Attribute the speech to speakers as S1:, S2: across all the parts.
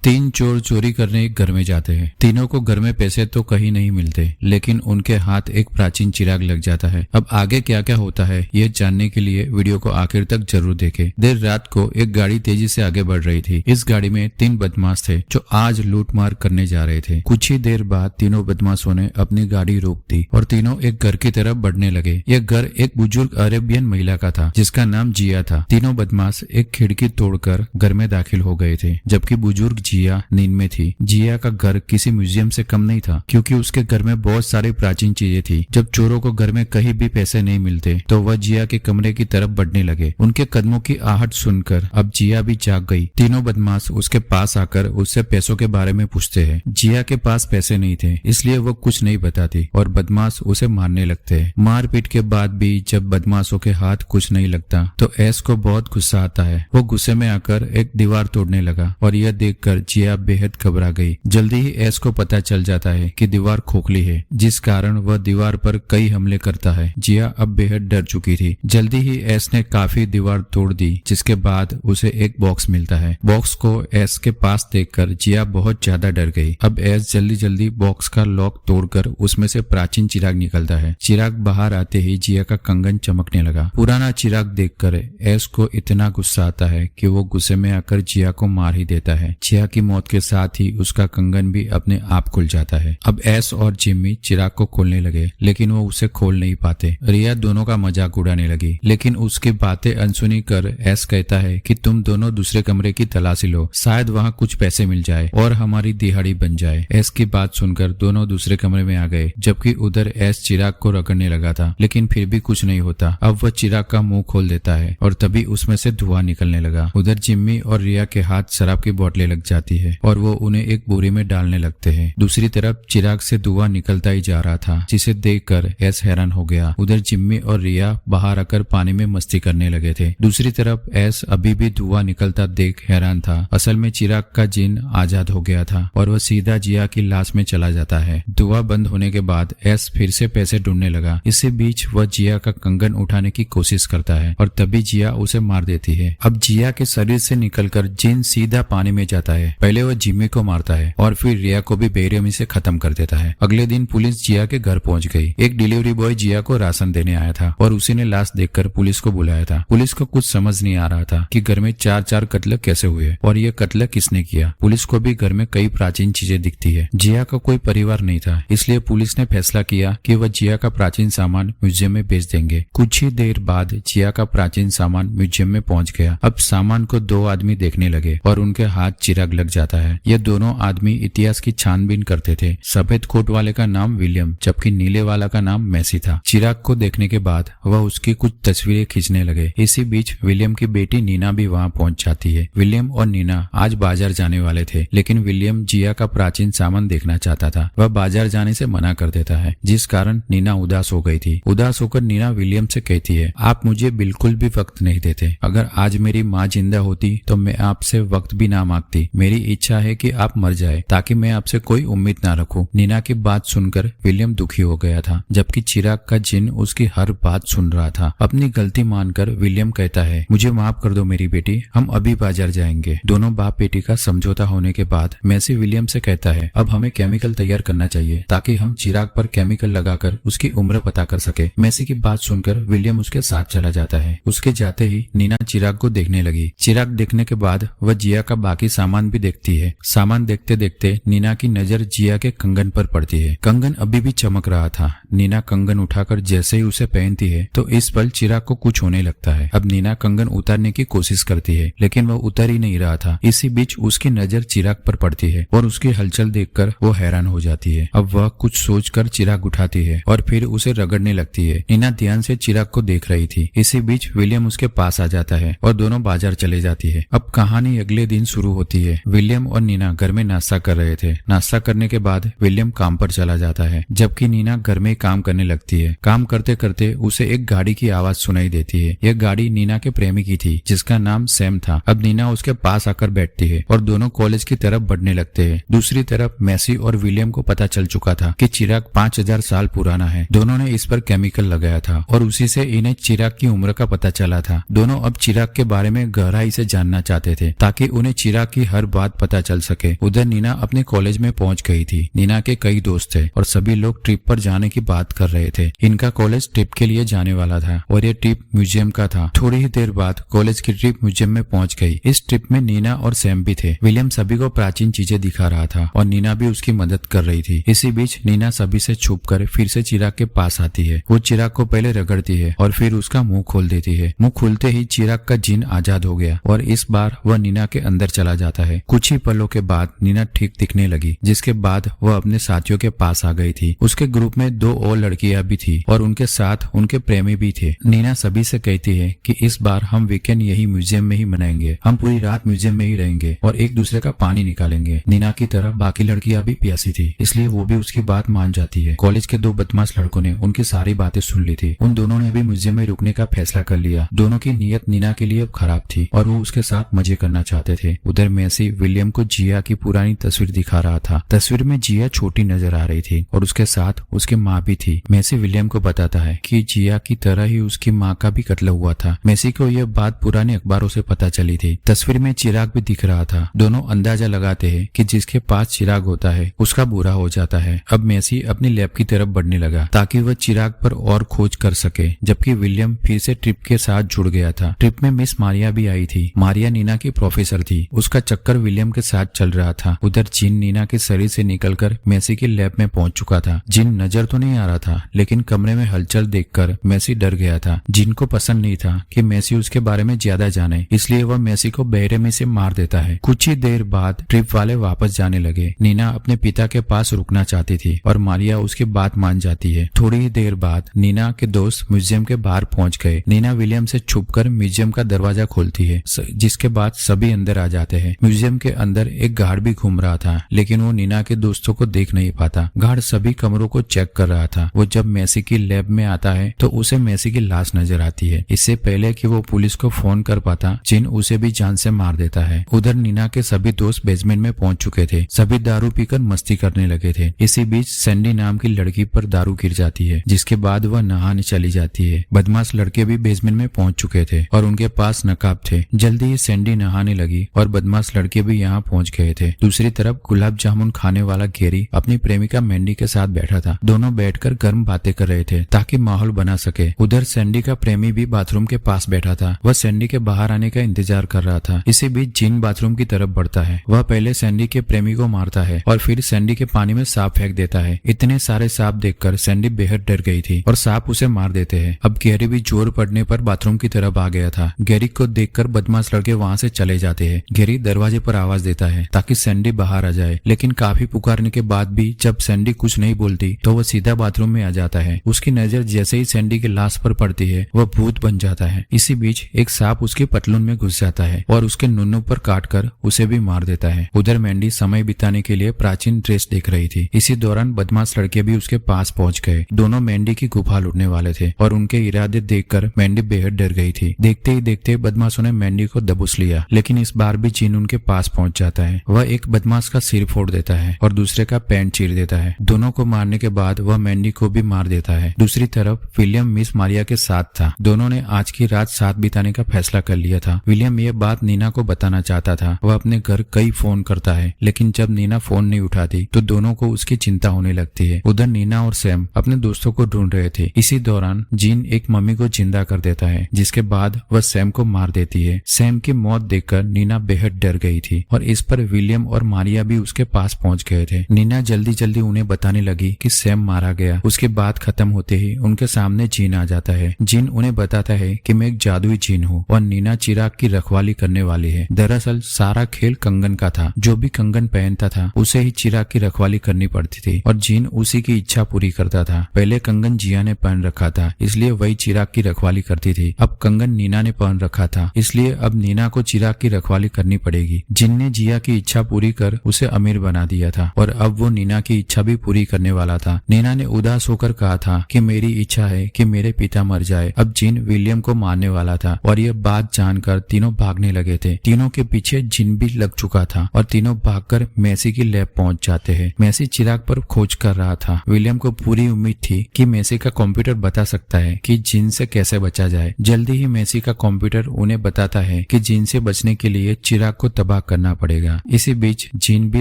S1: तीन चोर चोरी करने एक घर में जाते हैं। तीनों को घर में पैसे तो कहीं नहीं मिलते, लेकिन उनके हाथ एक प्राचीन चिराग लग जाता है। अब आगे क्या क्या होता है ये जानने के लिए वीडियो को आखिर तक जरूर देखें। देर रात को एक गाड़ी तेजी से आगे बढ़ रही थी। इस गाड़ी में तीन बदमाश थे जो आज लूटमार करने जा रहे थे। कुछ ही देर बाद तीनों बदमाशों ने अपनी गाड़ी रोक दी और तीनों एक घर की तरफ बढ़ने लगे। यह घर एक बुजुर्ग अरेबियन महिला का था जिसका नाम जिया था। तीनों बदमाश एक खिड़की तोड़कर घर में दाखिल हो गए थे, जबकि बुजुर्ग जिया नींद में थी। जिया का घर किसी म्यूजियम से कम नहीं था, क्योंकि उसके घर में बहुत सारी प्राचीन चीजें थी। जब चोरों को घर में कहीं भी पैसे नहीं मिलते तो वह जिया के कमरे की तरफ बढ़ने लगे। उनके कदमों की आहट सुनकर अब जिया भी जाग गई। तीनों बदमाश उसके पास आकर उससे पैसों के बारे में पूछते हैं। जिया के पास पैसे नहीं थे, इसलिए वो कुछ नहीं बताती और बदमाश उसे मारने लगते हैं। मारपीट के बाद भी जब बदमाशों के हाथ कुछ नहीं लगता तो ऐस को बहुत गुस्सा आता है। वो गुस्से में आकर एक दीवार तोड़ने लगा और यह देखकर जिया बेहद घबरा गई। जल्दी ही ऐस को पता चल जाता है कि दीवार खोखली है, जिस कारण वह दीवार पर कई हमले करता है। जिया अब बेहद डर चुकी थी। जल्दी ही ऐस ने काफी दीवार तोड़ दी, जिसके बाद उसे एक बॉक्स मिलता है। बॉक्स को ऐस के पास देखकर जिया बहुत ज्यादा डर गई। अब ऐस जल्दी जल्दी बॉक्स का लॉक तोड़कर उसमें से प्राचीन चिराग निकलता है। चिराग बाहर आते ही जिया का कंगन चमकने लगा। पुराना चिराग देखकर ऐस को इतना गुस्सा आता है कि वो गुस्से में आकर जिया को मार ही देता है। जिया की मौत के साथ ही उसका कंगन भी अपने आप खुल जाता है। अब एस और जिम्मी चिराग को खोलने लगे, लेकिन वो उसे खोल नहीं पाते। रिया दोनों का मजाक उड़ाने लगी, लेकिन उसकी बातें अनसुनी कर एस कहता है कि तुम दोनों दूसरे कमरे की तलाशी लो, शायद वहाँ कुछ पैसे मिल जाए और हमारी दिहाड़ी बन जाए। एस की बात सुनकर दोनों दूसरे कमरे में आ गए, जबकि उधर एस चिराग को रगड़ने लगा था, लेकिन फिर भी कुछ नहीं होता। अब वह चिराग का मुंह खोल देता है और तभी उसमें से धुआं निकलने लगा। उधर जिम्मी और रिया के हाथ शराब की बोतलें लग जाती है और वो उन्हें एक बोरी में डालने लगते हैं। दूसरी तरफ चिराग से धुआं निकलता ही जा रहा था, जिसे देखकर एस हैरान हो गया। उधर जिम्मी और रिया बाहर आकर पानी में मस्ती करने लगे थे। दूसरी तरफ एस अभी भी धुआं निकलता देख हैरान था। असल में चिराग का जिन आजाद हो गया था और वह सीधा जिया की लाश में चला जाता है। धुआं बंद होने के बाद एस फिर से पैसे ढूंढने लगा। इसी बीच वह जिया का कंगन उठाने की कोशिश करता है और तभी जिया उसे मार देती है। अब जिया के शरीर से निकलकर जिन सीधा पानी में जाता है। पहले वह जिम्मी को मारता है और फिर रिया को भी बेरहमी से खत्म कर देता है। अगले दिन पुलिस जिया के घर पहुंच गई। एक डिलीवरी बॉय जिया को राशन देने आया था और उसी ने लाश देखकर पुलिस को बुलाया था। पुलिस को कुछ समझ नहीं आ रहा था कि घर में चार कत्ल कैसे हुए और ये कत्ल किसने किया। पुलिस को भी घर में कई प्राचीन चीजें दिखती है। जिया का कोई परिवार नहीं था, इसलिए पुलिस ने फैसला किया कि वह जिया का प्राचीन सामान म्यूजियम में बेच देंगे। कुछ ही देर बाद जिया का प्राचीन सामान म्यूजियम में पहुंच गया। अब सामान को दो आदमी देखने लगे और उनके हाथ चिराग लग जाता है। ये दोनों आदमी इतिहास की छानबीन करते थे। सफेद कोट वाले का नाम विलियम, जबकि नीले वाला का नाम मैसी था। चिराग को देखने के बाद वह उसकी कुछ तस्वीरें खींचने लगे। इसी बीच विलियम की बेटी नीना भी वहाँ पहुँच जाती है। विलियम और नीना आज बाजार जाने वाले थे, लेकिन विलियम जिया का प्राचीन सामान देखना चाहता था। वह बाजार जाने से मना कर देता है, जिस कारण नीना उदास हो गई थी। उदास होकर नीना विलियम से कहती है, आप मुझे बिल्कुल भी वक्त नहीं देते। अगर आज मेरी माँ जिंदा होती तो मैं आपसे वक्त भी ना मांगती। मेरी इच्छा है कि आप मर जाए ताकि मैं आपसे कोई उम्मीद ना रखूं। नीना की बात सुनकर विलियम दुखी हो गया था, जबकि चिराग का जिन उसकी हर बात सुन रहा था। अपनी गलती मानकर विलियम कहता है, मुझे माफ कर दो मेरी बेटी, हम अभी बाजार जाएंगे। दोनों बाप बेटी का समझौता होने के बाद मैसी विलियम से कहता है, अब हमें केमिकल तैयार करना चाहिए ताकि हम चिराग पर केमिकल लगाकर उसकी उम्र पता कर सके। मैसी की बात सुनकर विलियम उसके साथ चला जाता है। उसके जाते ही नीना चिराग को देखने लगी। चिराग देखने के बाद वह जिया का बाकी सामान भी देखती है। सामान देखते देखते नीना की नजर जिया के कंगन पर पड़ती है। कंगन अभी भी चमक रहा था। नीना कंगन उठाकर जैसे ही उसे पहनती है तो इस पल चिराग को कुछ होने लगता है। अब नीना कंगन उतारने की कोशिश करती है, लेकिन वह उतर ही नहीं रहा था। इसी बीच उसकी नजर चिराग पर पड़ती है और उसकी हलचल देखकर वो हैरान हो जाती है। अब वह कुछ सोचकर चिराग उठाती है और फिर उसे रगड़ने लगती है। नीना ध्यान से चिराग को देख रही थी। इसी बीच विलियम उसके पास आ जाता है और दोनों बाजार चले जाती है। अब कहानी अगले दिन शुरू होती है। विलियम और नीना घर में नाश्ता कर रहे थे। नाश्ता करने के बाद विलियम काम पर चला जाता है, जबकि नीना घर में काम करने लगती है। काम करते करते उसे एक गाड़ी की आवाज सुनाई देती है। यह गाड़ी नीना के प्रेमी की थी, जिसका नाम सैम था। अब नीना उसके पास आकर बैठती है और दोनों कॉलेज की तरफ बढ़ने लगते हैं। दूसरी तरफ मैसी और विलियम को पता चल चुका था कि चिराग 5000 साल पुराना है। दोनों ने इस पर केमिकल लगाया था और उसी से इन्हें चिराग की उम्र का पता चला था। दोनों अब चिराग के बारे में गहराई से जानना चाहते थे ताकि उन्हें चिराग की हर बात पता चल सके। उधर नीना अपने कॉलेज में पहुंच गई थी। नीना के कई दोस्त थे और सभी लोग ट्रिप पर जाने की बात कर रहे थे। इनका कॉलेज ट्रिप के लिए जाने वाला था और ये ट्रिप म्यूजियम का था। थोड़ी ही देर बाद कॉलेज की ट्रिप म्यूजियम में पहुंच गई। इस ट्रिप में नीना और सैम भी थे। विलियम सभी को प्राचीन चीजें दिखा रहा था और नीना भी उसकी मदद कर रही थी। इसी बीच नीना सभी से छुपकर फिर से चिराग के पास आती है। वो चिराग को पहले रगड़ती है और फिर उसका मुंह खोल देती है। मुंह खुलते ही चिराग का जिन आजाद हो गया और इस बार वह नीना के अंदर चला जाता है। कुछ ही पलों के बाद नीना ठीक दिखने लगी, जिसके बाद वह अपने साथियों के पास आ गई थी। उसके ग्रुप में 2 और लड़कियां भी थी और उनके साथ उनके प्रेमी भी थे। नीना सभी से कहती है कि इस बार हम वीकेंड यही म्यूजियम में ही मनाएंगे। हम पूरी रात म्यूजियम में ही रहेंगे और एक दूसरे का पानी निकालेंगे। नीना की तरह बाकी लड़कियां भी प्यासी थी, इसलिए वो भी उसकी बात मान जाती है। कॉलेज के 2 बदमाश लड़कों ने उनकी सारी बातें सुन ली थी। उन दोनों ने भी म्यूजियम में रुकने का फैसला कर लिया। दोनों की नीयत नीना के लिए खराब थी और वो उसके साथ मजे करना चाहते थे। उधर मेसी विलियम को जिया की पुरानी तस्वीर दिखा रहा था। तस्वीर में जिया छोटी नजर आ रही थी और उसके साथ उसकी माँ भी थी। मेसी विलियम को बताता है कि जिया की तरह ही उसकी माँ का भी कत्ल हुआ था। मेसी को यह बात पुराने अखबारों से पता चली थी। तस्वीर में चिराग भी दिख रहा था। दोनों अंदाजा लगाते हैं कि जिसके पास चिराग होता है उसका बुरा हो जाता है। अब मेसी अपनी लैब की तरफ बढ़ने लगा ताकि वह चिराग पर और खोज कर सके, जबकि विलियम फिर से ट्रिप के साथ जुड़ गया था। ट्रिप में मिस मारिया भी आई थी। मारिया नीना की प्रोफेसर थी। उसका चक्कर विलियम के साथ चल रहा था। उधर जिन नीना के शरीर से निकलकर मेसी की लैब में पहुंच चुका था। जिन नजर तो नहीं आ रहा था, लेकिन कमरे में हलचल देखकर मेसी डर गया था। जिन को पसंद नहीं था कि मेसी उसके बारे में ज्यादा जाने, इसलिए वह मेसी को बेरहमी से मार देता है। कुछ ही देर बाद ट्रिप वाले वापस जाने लगे। नीना अपने पिता के पास रुकना चाहती थी और मारिया उसकी बात मान जाती है। थोड़ी ही देर बाद नीना के दोस्त म्यूजियम के बाहर पहुंच गए। नीना विलियम से छुपकर म्यूजियम का दरवाजा खोलती है, जिसके बाद सभी अंदर आ जाते हैं। म्यूजियम के अंदर एक गार्ड भी घूम रहा था, लेकिन वो नीना के दोस्तों को देख नहीं पाता। गार्ड सभी कमरों को चेक कर रहा था। वो जब मेसी की लैब में आता है तो उसे मेसी की लाश नजर आती है। इससे पहले कि वो पुलिस को फोन कर पाता, जिन उसे भी जान से मार देता है। उधर नीना के सभी दोस्त बेसमेंट में पहुंच चुके थे। सभी दारू पीकर मस्ती करने लगे थे। इसी बीच सैंडी नाम की लड़की पर दारू गिर जाती है, जिसके बाद वह नहाने चली जाती है। बदमाश लड़के भी बेसमेंट में पहुंच चुके थे और उनके पास नकाब थे। जल्दी ही सैंडी नहाने लगी और बदमाश लड़के भी यहाँ पहुंच गए थे। दूसरी तरफ गुलाब जामुन खाने वाला गेरी अपनी प्रेमिका मैंडी के साथ बैठा था। दोनों बैठकर गर्म बातें कर रहे थे ताकि माहौल बना सके। उधर सैंडी का प्रेमी भी बाथरूम के पास बैठा था। वह सैंडी के बाहर आने का इंतजार कर रहा था। इसी बीच जिन बाथरूम की तरफ बढ़ता है। वह पहले सैंडी के प्रेमी को मारता है और फिर सैंडी के पानी में सांप फेंक देता है। इतने सारे सांप देखकर सैंडी बेहद डर गई थी और सांप उसे मार देते हैं। अब गैरी भी जोर पड़ने पर बाथरूम की तरफ आ गया था। गैरी को देखकर बदमाश लड़के वहाँ से चले जाते हैं। गैरी दरवाजे पर आवाज देता है ताकि सैंडी बाहर आ जाए, लेकिन काफी पुकारने के बाद भी जब सैंडी कुछ नहीं बोलती तो वह सीधा बाथरूम में आ जाता है। उसकी नजर जैसे ही सैंडी की लाश पर पड़ती है वह भूत बन जाता है। इसी बीच एक सांप उसके पतलून में घुस जाता है और उसके नुन्नू पर काटकर उसे भी मार देता है। उधर मैंडी समय बिताने के लिए प्राचीन ड्रेस देख रही थी। इसी दौरान बदमाश लड़के भी उसके पास पहुंच गए। दोनों मैंडी की गुफा लूटने वाले थे और उनके इरादे देखकर मैंडी बेहद डर गई थी। देखते ही देखते बदमाशों ने मैंडी को दबोच लिया, लेकिन इस बार भी जिन उनके पास पहुंच जाता है। वह एक बदमाश का सिर फोड़ देता है और दूसरे का पैंट चीर देता है। दोनों को मारने के बाद वह मैंडी को भी मार देता है। दूसरी तरफ विलियम मिस मारिया के साथ था। दोनों ने आज की रात साथ बिताने का फैसला कर लिया था। विलियम ये बात नीना को बताना चाहता था। वह अपने घर कई फोन करता है, लेकिन जब नीना फोन नहीं उठाती तो दोनों को उसकी चिंता होने लगती है। उधर नीना और सैम अपने दोस्तों को ढूंढ रहे थे। इसी दौरान जीन एक मम्मी को जिंदा कर देता है, जिसके बाद वह सैम को मार देती है। सैम की मौत देखकर नीना बेहद डर गई थी और इस पर विलियम और मारिया भी उसके पास पहुंच गए थे। नीना जल्दी जल्दी उन्हें बताने लगी कि सैम मारा गया। उसके बाद खत्म होते ही उनके सामने जीन आ जाता है। जीन उन्हें बताता है कि मैं एक जादुई जीन हूँ और नीना चिराग की रखवाली करने वाली है। दरअसल सारा खेल कंगन का था। जो भी कंगन पहनता था उसे ही चिराग की रखवाली करनी पड़ती थी और जीन उसी की इच्छा पूरी करता था। पहले कंगन जिया ने पहन रखा था, इसलिए वही चिराग की रखवाली करती थी। अब कंगन नीना ने पहन रखा था, इसलिए अब नीना को चिराग की रखवाली करनी पड़ेगी। जिन ने जिया की इच्छा पूरी कर उसे अमीर बना दिया था और अब वो नीना की इच्छा भी पूरी करने वाला था। नीना ने उदास होकर कहा था कि मेरी इच्छा है कि मेरे पिता मर जाए। अब जिन विलियम को मारने वाला था और यह बात जानकर तीनों भागने लगे थे। तीनों के पीछे जिन भी लग चुका था और तीनों भागकर मेसी की लैब पहुंच जाते हैं। मेसी चिराग पर खोज कर रहा था। विलियम को पूरी उम्मीद थी कि मेसी का कंप्यूटर बता सकता है कि जिन से कैसे बचा जाए। जल्दी ही मेसी का कंप्यूटर उन्हें बताता है कि जिन से बचने के लिए चिराग को तबाह भाग करना पड़ेगा। इसी बीच जीन भी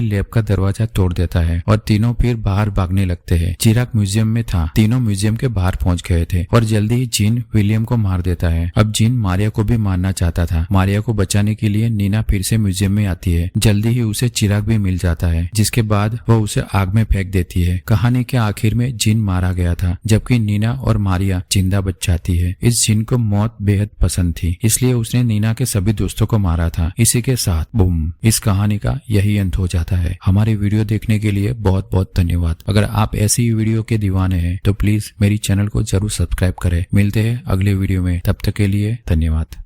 S1: लैब का दरवाजा तोड़ देता है और तीनों फिर बाहर भागने लगते हैं। चिराग म्यूजियम में था। तीनों म्यूजियम के बाहर पहुंच गए थे और जल्दी ही जीन विलियम को मार देता है। अब जीन मारिया को भी मारना चाहता था। मारिया को बचाने के लिए नीना फिर से म्यूजियम में आती है। जल्दी ही उसे चिराग भी मिल जाता है, जिसके बाद वह उसे आग में फेंक देती है। कहानी के आखिर में जीन मारा गया था, जबकि नीना और मारिया जिंदा बच जाती है। इस जीन को मौत बेहद पसंद थी, इसलिए उसने नीना के सभी दोस्तों को मारा था। इसी के साथ बूम, इस कहानी का यही अंत हो जाता है। हमारी वीडियो देखने के लिए बहुत बहुत धन्यवाद। अगर आप ऐसी वीडियो के दीवाने हैं तो प्लीज मेरी चैनल को जरूर सब्सक्राइब करें। मिलते हैं अगले वीडियो में, तब तक के लिए धन्यवाद।